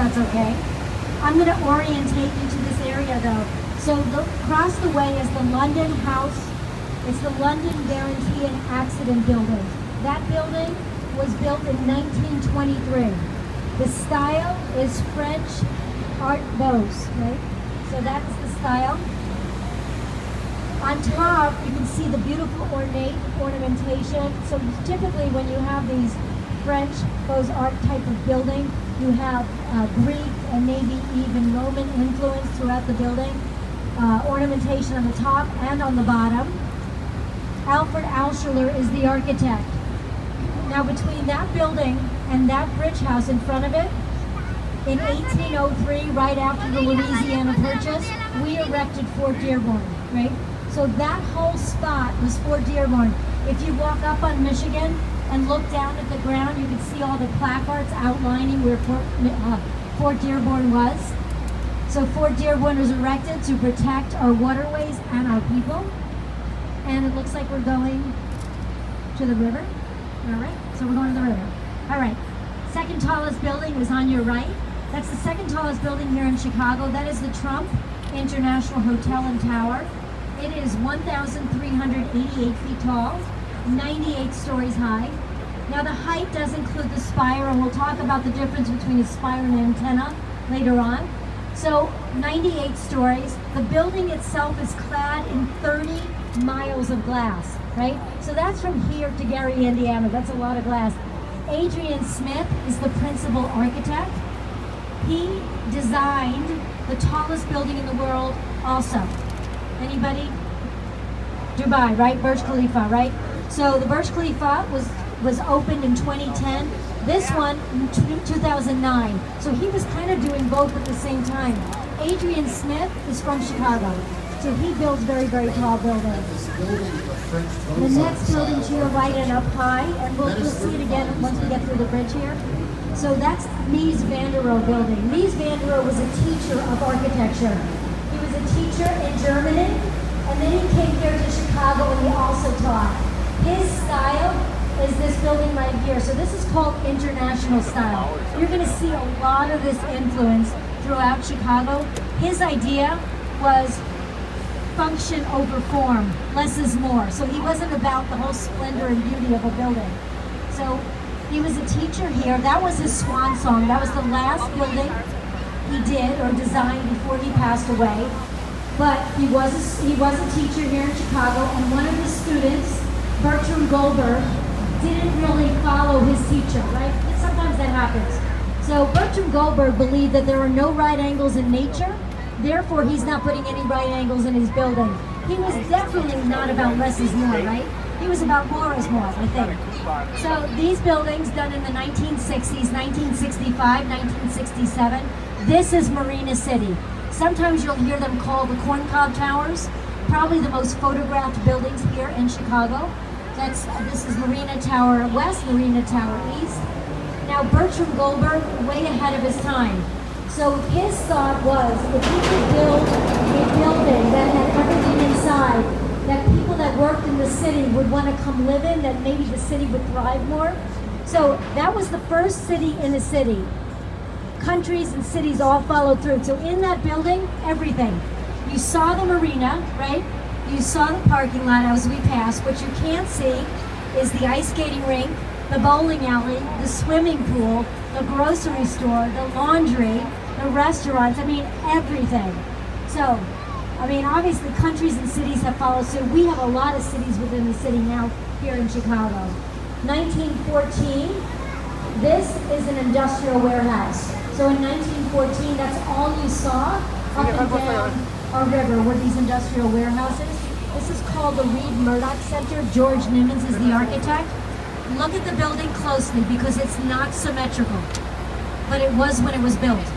that's okay. I'm going to orientate you to this area though. So across the way is the London House. It's the London Guarantee and Accident Building. That building was built in 1923. The style is French Art Beaux, right? So that's the style. On top, you can see the beautiful ornate ornamentation. So typically when you have these French Beaux Art type of building, you have Greek and maybe even Roman influence throughout the building. Ornamentation on the top and on the bottom. Alfred Alschuler is the architect. Now between that building and that bridge house in front of it, in 1803, right after the Louisiana Purchase, we erected Fort Dearborn, right? So that whole spot was Fort Dearborn. If you walk up on Michigan and look down at the ground, you can see all the placards outlining where Fort Dearborn was. So Fort Dearborn was erected to protect our waterways and our people. And it looks like we're going to the river. All right, so we're going to the river. All right, second tallest building is on your right. That's the second tallest building here in Chicago. That is the Trump International Hotel and Tower. It is 1,388 feet tall, 98 stories high. Now the height does include the spire, and we'll talk about the difference between a spire and an antenna later on. So 98 stories. The building itself is clad in 30 miles of glass, right? So that's from here to Gary, Indiana. That's a lot of glass. Adrian Smith is the principal architect. He designed the tallest building in the world also. Anybody? Dubai, right? Burj Khalifa, right? So the Burj Khalifa was opened in 2010. This one in 2009. So he was kind of doing both at the same time. Adrian Smith is from Chicago. So he builds very, very tall buildings. The next building to your right and up high, and we'll see it again once we get through the bridge here. So that's Mies van der Rohe building. Mies van der Rohe was a teacher of architecture. He was a teacher in Germany, and then he came here to Chicago and he also taught. His style is this building right here. So this is called international style. You're going to see a lot of this influence throughout Chicago. His idea was function over form, less is more. So he wasn't about the whole splendor and beauty of a building. So he was a teacher here. That was his swan song. That was the last building he did or designed before he passed away. But he was a teacher here in Chicago, and one of his students, Bertram Goldberg, didn't really follow his teacher, right? Sometimes that happens. So Bertram Goldberg believed that there are no right angles in nature, therefore he's not putting any right angles in his building. He was definitely not about less is more, right? He was about more is more, I think. So these buildings done in the 1960s, 1965, 1967, this is Marina City. Sometimes you'll hear them called the Corncob Towers, probably the most photographed buildings here in Chicago. This is Marina Tower West, Marina Tower East. Now Bertram Goldberg, way ahead of his time. So his thought was, if he could build a building that had everything inside, that people that worked in the city would want to come live in, that maybe the city would thrive more. So that was the first city in a city. Countries and cities all followed through. So in that building, everything. You saw the marina, right? You saw the parking lot as we passed. What you can't see is the ice skating rink, the bowling alley, the swimming pool, the grocery store, the laundry, the restaurants, I mean, everything. So, I mean, obviously countries and cities have followed suit. We have a lot of cities within the city now here in Chicago. 1914, this is an industrial warehouse. So in 1914, that's all you saw up and down our river were these industrial warehouses. This is called the Reed Murdoch Center. George Nimmons is the architect. Look at the building closely because it's not symmetrical, but it was when it was built.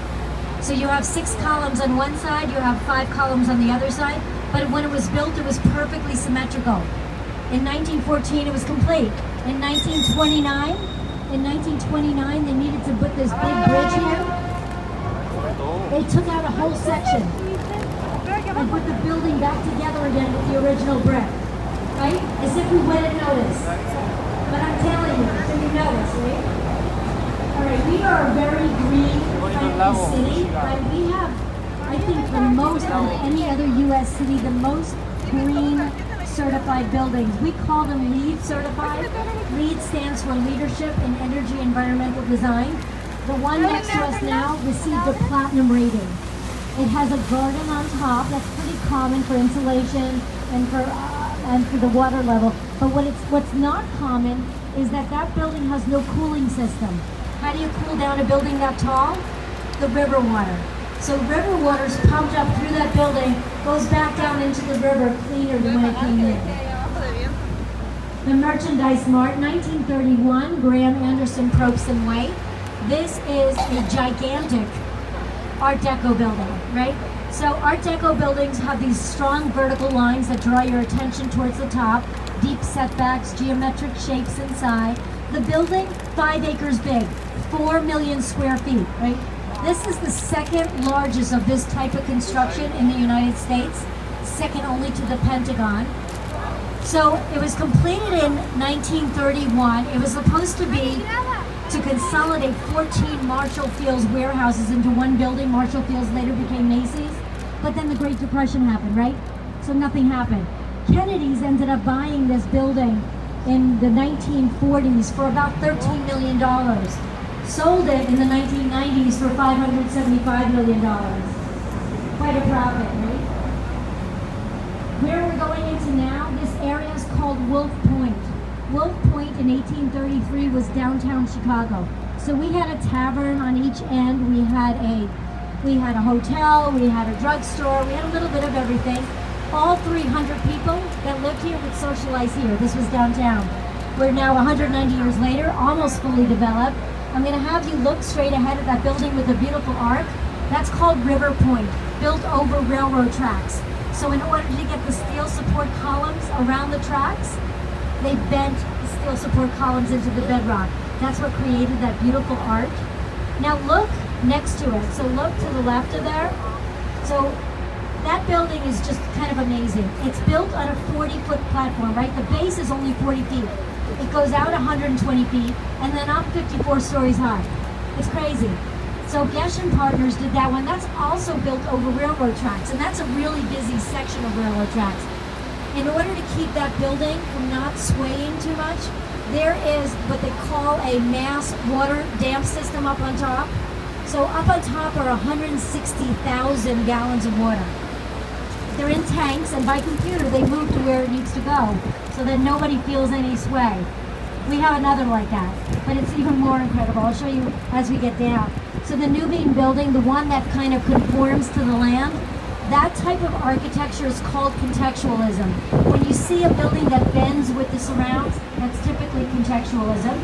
So you have 6 columns on one side, you have 5 columns on the other side, but when it was built, it was perfectly symmetrical. In 1914, it was complete. In 1929, they needed to put this big bridge here. They took out a whole section and put the building back together again with the original brick, right? As if we wouldn't notice. But I'm telling you, so you notice, right? All right, we are a very green eco-friendly city, right? We have, I think, the most out of any other U.S. city, the most green certified buildings. We call them LEED certified. LEED stands for Leadership in Energy Environmental Design. The one next to us now received a platinum rating. It has a garden on top. That's pretty common for insulation and for the water level. But what's not common is that building has no cooling system. How do you cool down a building that tall? The river water. So river water's pumped up through that building, goes back down into the river cleaner than when it came in. The Merchandise Mart, 1931, Graham Anderson, Probst and White. This is a gigantic Art Deco building, right? So Art Deco buildings have these strong vertical lines that draw your attention towards the top, deep setbacks, geometric shapes inside. The building, 5 acres big, 4 million square feet, right? This is the second largest of this type of construction in the United States, second only to the Pentagon. So it was completed in 1931. It was supposed to be to consolidate 14 Marshall Field's warehouses into one building. Marshall Field's later became Macy's, but then the Great Depression happened, right? So nothing happened. Kennedy's ended up buying this building in the 1940s for about $13 million. Sold it in the 1990s for $575 million. Quite a profit, right? Where we're going into now, this area is called Wolf Point. Wolf Point in 1833 was downtown Chicago. So we had a tavern on each end. We had a hotel, we had a drugstore, we had a little bit of everything. All 300 people that lived here would socialize here. This was downtown. We're now 190 years later, almost fully developed. I'm going to have you look straight ahead at that building with a beautiful arc. That's called River Point, built over railroad tracks. So in order to get the steel support columns around the tracks, they bent the steel support columns into the bedrock. That's what created that beautiful arch. Now look next to it. So look to the left of there. So that building is just kind of amazing. It's built on a 40-foot platform, right? The base is only 40 feet. It goes out 120 feet and then up 54 stories high. It's crazy. So Gesh and Partners did that one. That's also built over railroad tracks, and that's a really busy section of railroad tracks. In order to keep that building from not swaying too much, there is what they call a mass water dam system up on top. So up on top are 160,000 gallons of water. They're in tanks, and by computer they move to where it needs to go so that nobody feels any sway. We have another like that, but it's even more incredible. I'll show you as we get down. So the Nubian building, the one that kind of conforms to the land, that type of architecture is called contextualism. When you see a building that bends with the surrounds, that's typically contextualism.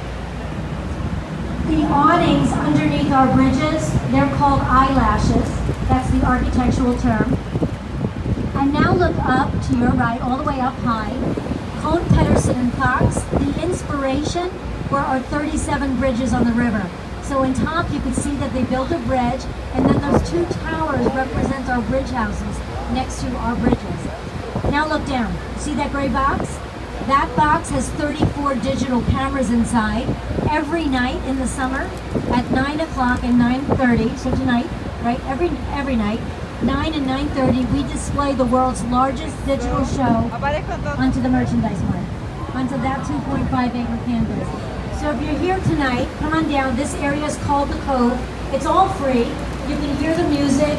The awnings underneath our bridges, they're called eyelashes. That's the architectural term. And now look up to your right, all the way up high. Cone, Pedersen, and Cox, the inspiration were our 37 bridges on the river. So in top you can see that they built a bridge, and then those two towers represent our bridge houses next to our bridges. Now look down. See that gray box? That box has 34 digital cameras inside. Every night in the summer at 9 o'clock and 9:30, so tonight, right, every night, 9 and 9:30, we display the world's largest digital show onto the merchandise mart, onto that 2.5 acre canvas. So if you're here tonight, come on down. This area is called the Cove. It's all free. You can hear the music.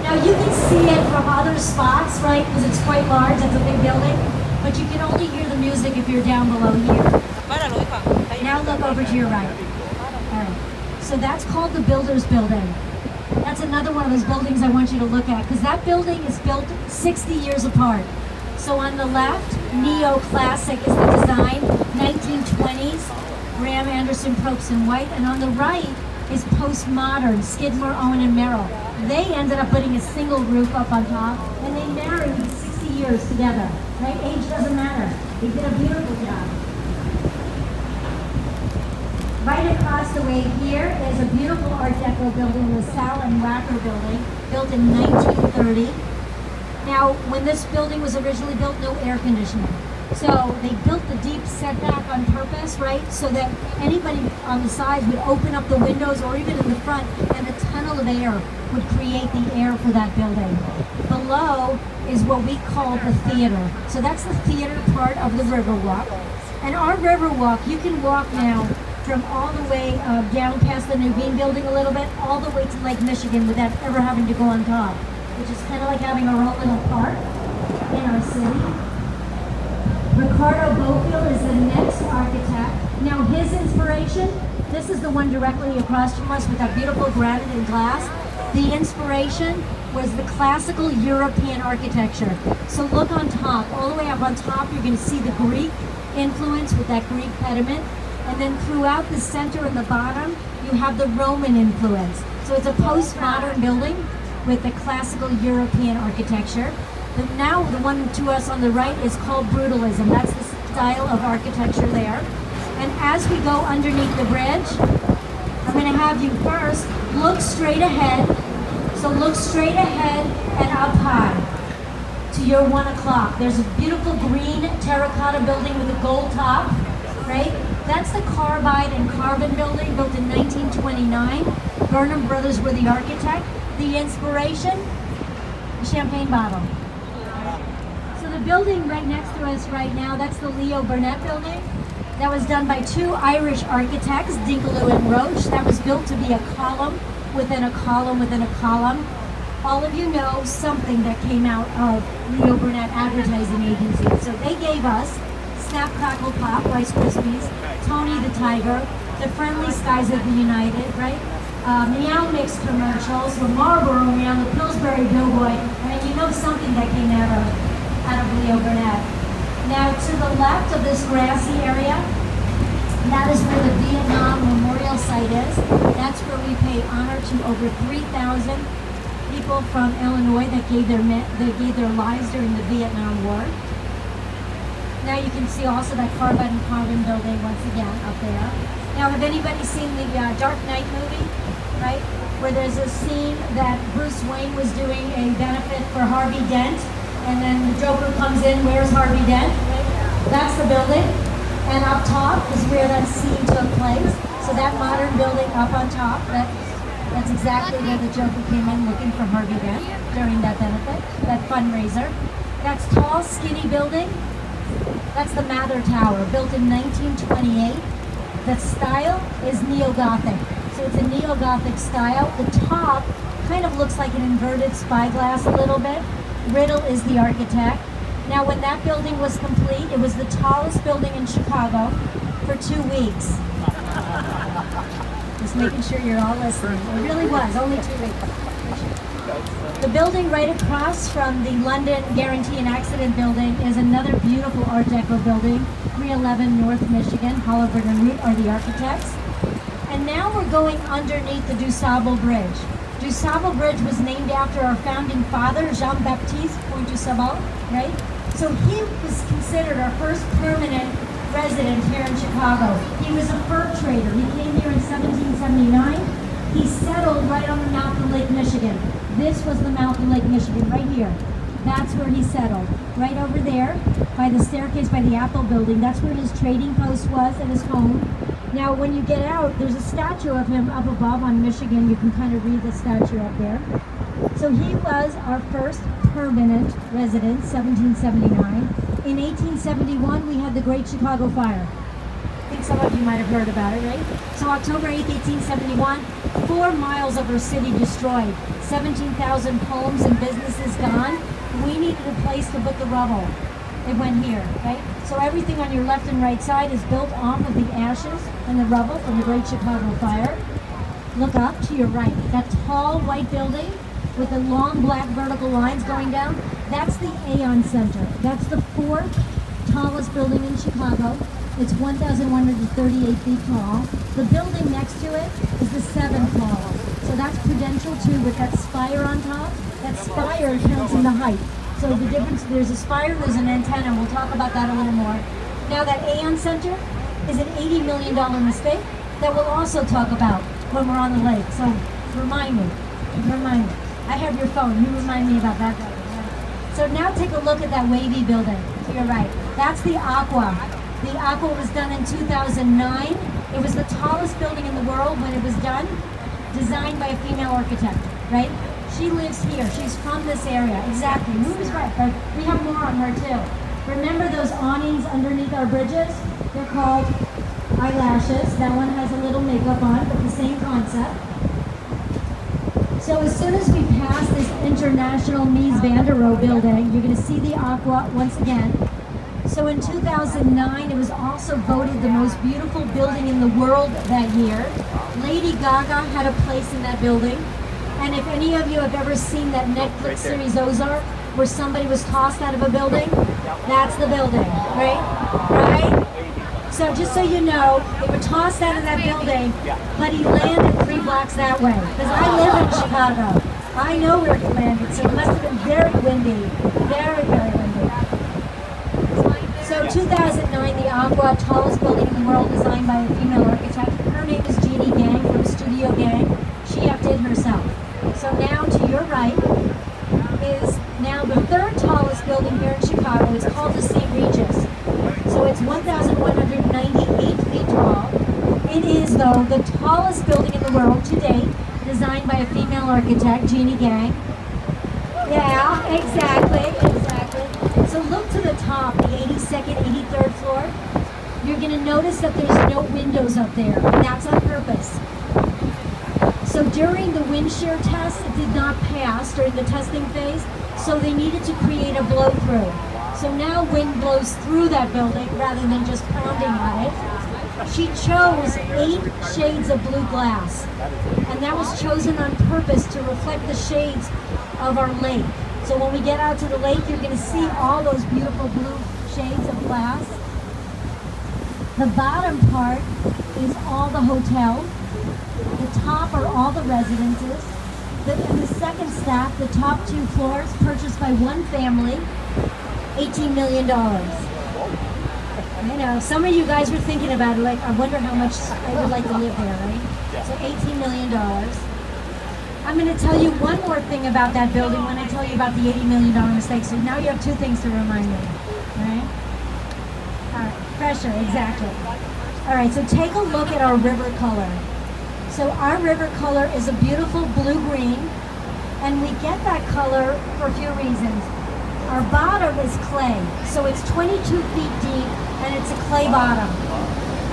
Now you can see it from other spots, right? Because it's quite large. It's a big building. But you can only hear the music if you're down below here. Now look over to your right. All right. So that's called the Builders Building. That's another one of those buildings I want you to look at, because that building is built 60 years apart. So on the left, neoclassic is the design, 1920s. Graham Anderson, Probst and White, and on the right is postmodern, Skidmore, Owen and Merrill. They ended up putting a single roof up on top, and they married 60 years together, right? Age doesn't matter. They did a beautiful job. Right across the way here is a beautiful Art Deco building, the Sal and Wacker building, built in 1930. Now, when this building was originally built, no air conditioning. So they built the deep setback on purpose, right? So that anybody on the sides would open up the windows or even in the front, and the tunnel tunnel of air would create the air for that building. Below is what we call the theater. So that's the theater part of the Riverwalk. And our Riverwalk, you can walk now from all the way down past the Nuveen building a little bit, all the way to Lake Michigan without ever having to go on top, which is kind of like having our own little park in our city. Ricardo Bofield is the next architect. Now his inspiration, this is the one directly across from us with that beautiful granite and glass. The inspiration was the classical European architecture. So look on top, all the way up on top, you're going to see the Greek influence with that Greek pediment. And then throughout the center and the bottom, you have the Roman influence. So it's a postmodern building with the classical European architecture. Now the one to us on the right is called brutalism. That's the style of architecture there. And as we go underneath the bridge, I'm going to have you first look straight ahead. So look straight ahead and up high to your 1 o'clock. There's a beautiful green terracotta building with a gold top, right? That's the Carbide and Carbon building, built in 1929. Burnham Brothers were the architect. The inspiration, the champagne bottle. So the building right next to us right now, that's the Leo Burnett building. That was done by two Irish architects, Dinkaloo and Roche. That was built to be a column within a column within a column. All of you know something that came out of Leo Burnett Advertising Agency. So they gave us Snap, Crackle, Pop, Rice Krispies, Tony the Tiger, the Friendly Skies of the United, right? Meow Mix commercials, the Marlboro Man, the Pillsbury Doughboy. I mean, you know something that came out of Leo Burnett. Now, to the left of this grassy area, that is where the Vietnam Memorial Site is. That's where we pay honor to over 3,000 people from Illinois that gave their lives during the Vietnam War. Now you can see also that Carbide and Carbon building once again up there. Now, have anybody seen the Dark Knight movie, right? Where there's a scene that Bruce Wayne was doing a benefit for Harvey Dent, and then the Joker comes in, where's Harvey Dent? Right? That's the building. And up top is where that scene took place. So that modern building up on top, that's exactly where the Joker came in looking for Harvey Dent during that benefit, that fundraiser. That's tall, skinny building. That's the Mather Tower, built in 1928. The style is neo-Gothic. So it's a neo-Gothic style. The top kind of looks like an inverted spyglass a little bit. Riddle is the architect. Now, when that building was complete, it was the tallest building in Chicago for 2 weeks. Just making sure you're all listening. It really was, only 2 weeks. The building right across from the London Guarantee and Accident building is another beautiful Art Deco building, 311 North Michigan. Hollywood and Root are the architects. And now we're going underneath the DuSable Bridge. DuSable Bridge was named after our founding father, Jean-Baptiste Point-du-Sable, right? So he was considered our first permanent resident here in Chicago. He was a fur trader. He came here in 1779. He settled right on the mouth of Lake Michigan. This was the mouth of Lake Michigan, right here. That's where he settled. Right over there, by the staircase by the Apple building, that's where his trading post was and his home. Now, when you get out, there's a statue of him up above on Michigan. You can kind of read the statue up there. So he was our first permanent resident, 1779. In 1871, we had the Great Chicago Fire. I think some of you might have heard about it, right? So October 8th, 1871, 4 miles of our city destroyed, 17,000 homes and businesses gone. We needed a place to put the rubble. It went here, right? So everything on your left and right side is built off of the ashes and the rubble from the Great Chicago Fire. Look up to your right. That tall white building with the long black vertical lines going down, that's the Aon Center. That's the 4th tallest building in Chicago. It's 1,138 feet tall. The building next to it is the 7th tallest. So that's Prudential 2 with that spire on top. That spire counts in the height. So the difference, there's a spire, there's an antenna, and we'll talk about that a little more. Now that Aon Center is an $80 million mistake that we'll also talk about when we're on the lake. So remind me. I have your phone, you remind me about that. So now take a look at that wavy building to your right. That's the Aqua. The Aqua was done in 2009. It was the tallest building in the world when it was done. designed by a female architect, right? She lives here. She's from this area. Exactly. Move is right, but we have more on her too. Remember those awnings underneath our bridges? They're called eyelashes. That one has a little makeup on, but the same concept. So as soon as we pass this International Mies van der Rohe building, you're going to see the Aqua once again. So in 2009, it was also voted the most beautiful building in the world that year. Lady Gaga had a place in that building. And if any of you have ever seen that Netflix series Ozark, where somebody was tossed out of a building, that's the building, right? Right? So just so you know, they were tossed out of that building, but he landed 3 blocks that way. Because I live in Chicago. I know where he landed, so it must have been very windy. Very, very windy. So 2009, the Aqua, tallest building in the world, designed by a female architect. Her name is Jeannie Gang from Studio Gang. She outdid herself. So now to your right is now the 3rd tallest building here in Chicago. It's called the St. Regis. So it's 1,198 feet tall. It is, though, the tallest building in the world to date, designed by a female architect, Jeannie Gang. Yeah, exactly. So look to the top, the 82nd, 83rd floor. You're going to notice that there's no windows up there, and that's on purpose. So during the wind shear test, it did not pass during the testing phase, so they needed to create a blow-through. So now wind blows through that building rather than just pounding on it. She chose 8 shades of blue glass, and that was chosen on purpose to reflect the shades of our lake. So when we get out to the lake, you're going to see all those beautiful blue shades of glass. The bottom part is all the hotel. The top are all the residences. And the second stack, the top 2 floors, purchased by one family, $18 million. You know, some of you guys were thinking about it, like, I wonder how much I would like to live there, right? So $18 million. I'm going to tell you one more thing about that building when I tell you about the $80 million mistake. So now you have 2 things to remind me, right? All right, pressure, exactly. All right, so take a look at our river color. So our river color is a beautiful blue-green, and we get that color for a few reasons. Our bottom is clay, so it's 22 feet deep, and it's a clay bottom.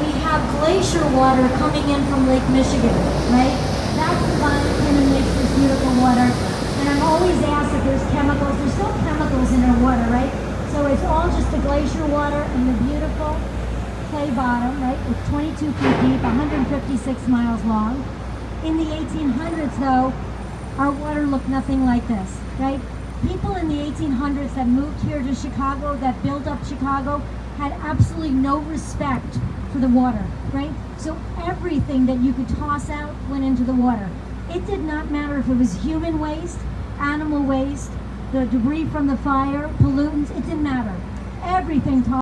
We have glacier water coming in from Lake Michigan, right? That's the bottom and makes this beautiful water. And I'm always asked if there's chemicals. There's still chemicals in our water, right? So it's all just the glacier water and the beautiful clay bottom, right? It's 22 feet deep, 156 miles long. In the 1800s, though, our water looked nothing like this, right? People in the 1800s that moved here to Chicago, that built up Chicago, had absolutely no respect for the water, right? So everything that you could toss out went into the water. It did not matter if it was human waste, animal waste, the debris from the fire, pollutants, it didn't matter. Everything tossed